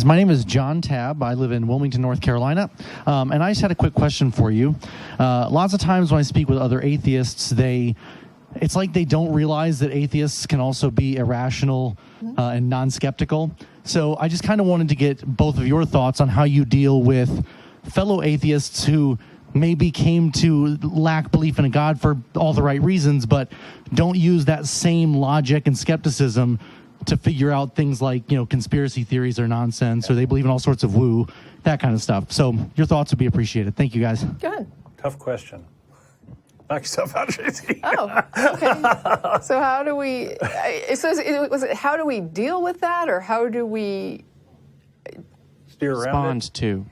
My name is John Tabb. I live in Wilmington, North Carolina, and I just had a quick question for you. Lots of times when I speak with other atheists, it's like they don't realize that atheists can also be irrational and non-skeptical. So I just kind of wanted to get both of your thoughts on how you deal with fellow atheists who maybe came to lack belief in a God for all the right reasons, but don't use that same logic and skepticism to figure out things like, conspiracy theories are nonsense, or they believe in all sorts of woo, that kind of stuff. So your thoughts would be appreciated. Thank you, guys. Good. Tough question. Knock yourself out, Tracie. Oh, okay. So how do we? How do we deal with that, or how do we steer around it?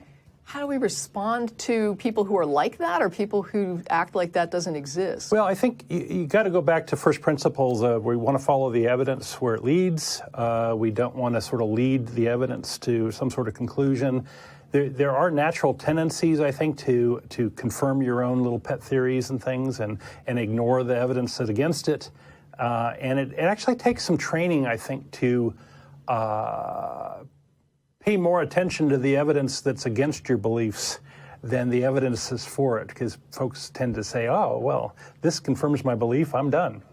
How do we respond to people who are like that, or people who act like that doesn't exist? Well, I think you got to go back to first principles. We want to follow the evidence where it leads. We don't want to sort of lead the evidence to some sort of conclusion. There are natural tendencies, I think, to confirm your own little pet theories and things and ignore the evidence that's against it. And it actually takes some training, I think, to pay more attention to the evidence that's against your beliefs than the evidence that's for it, because folks tend to say, oh, well, this confirms my belief, I'm done,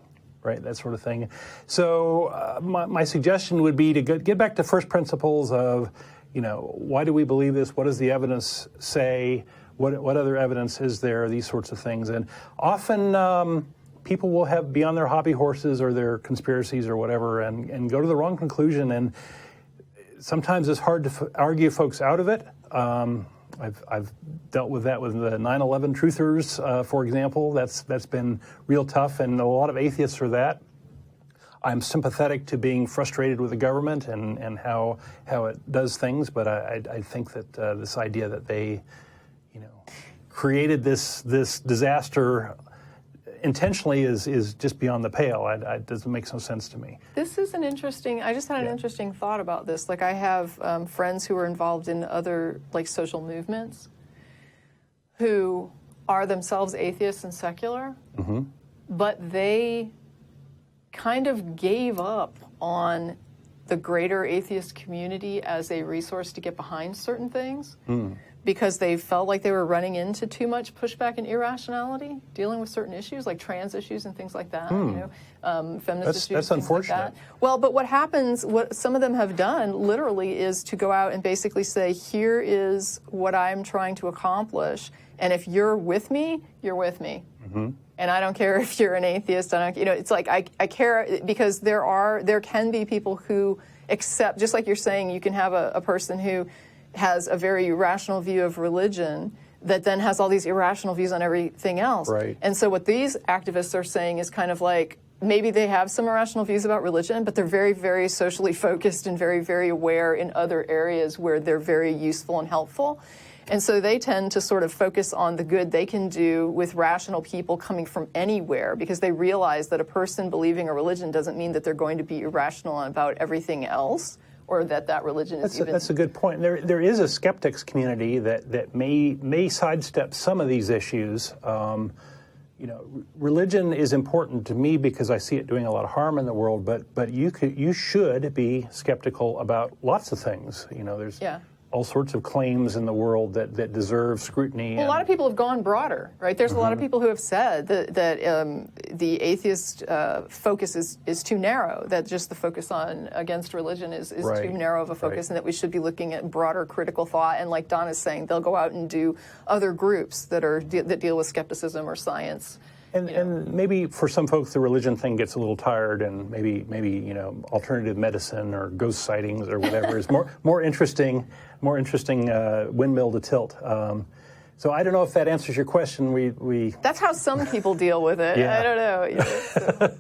right, that sort of thing. So my suggestion would be to get back to first principles of, why do we believe this? What does the evidence say? What other evidence is there? These sorts of things. And often people will be on their hobby horses or their conspiracies or whatever and go to the wrong conclusion. And sometimes it's hard to argue folks out of it. I've dealt with that with the 9/11 truthers, for example. That's been real tough, and a lot of atheists are that. I'm sympathetic to being frustrated with the government and how it does things, but I think that this idea that they, created this disaster intentionally is just beyond the pale. It doesn't make some sense to me. This is an interesting, I just had an interesting thought about this. Like, I have friends who are involved in other, social movements who are themselves atheists and secular, but they kind of gave up on the greater atheist community as a resource to get behind certain things. Because they felt like they were running into too much pushback and irrationality, dealing with certain issues like trans issues and things like that. Feminist issues. That's unfortunate. Like that. Well, but what happens? What some of them have done, literally, is to go out and basically say, "Here is what I'm trying to accomplish, and if you're with me, you're with me." And I don't care if you're an atheist. It's like I care because there can be people who accept, just like you're saying, you can have a person who has a very rational view of religion that then has all these irrational views on everything else. Right. And so what these activists are saying is kind of like, maybe they have some irrational views about religion, but they're very, very socially focused and very, very aware in other areas where they're very useful and helpful. And so they tend to sort of focus on the good they can do with rational people coming from anywhere, because they realize that a person believing a religion doesn't mean that they're going to be irrational about everything else, or that religion is That's a good point. There is a skeptics community that may sidestep some of these issues. Religion is important to me because I see it doing a lot of harm in the world. But you should be skeptical about lots of things. There's all sorts of claims in the world that deserve scrutiny. Well, a lot of people have gone broader, right? There's a lot of people who have said that the atheist focus is too narrow, that just the focus against religion is too narrow of a focus, and that we should be looking at broader critical thought. And like Don is saying, they'll go out and do other groups that deal with skepticism or science. And maybe for some folks the religion thing gets a little tired, and maybe alternative medicine or ghost sightings or whatever is more interesting windmill to tilt. So I don't know if that answers your question. We That's how some people deal with it. Yeah. I don't know.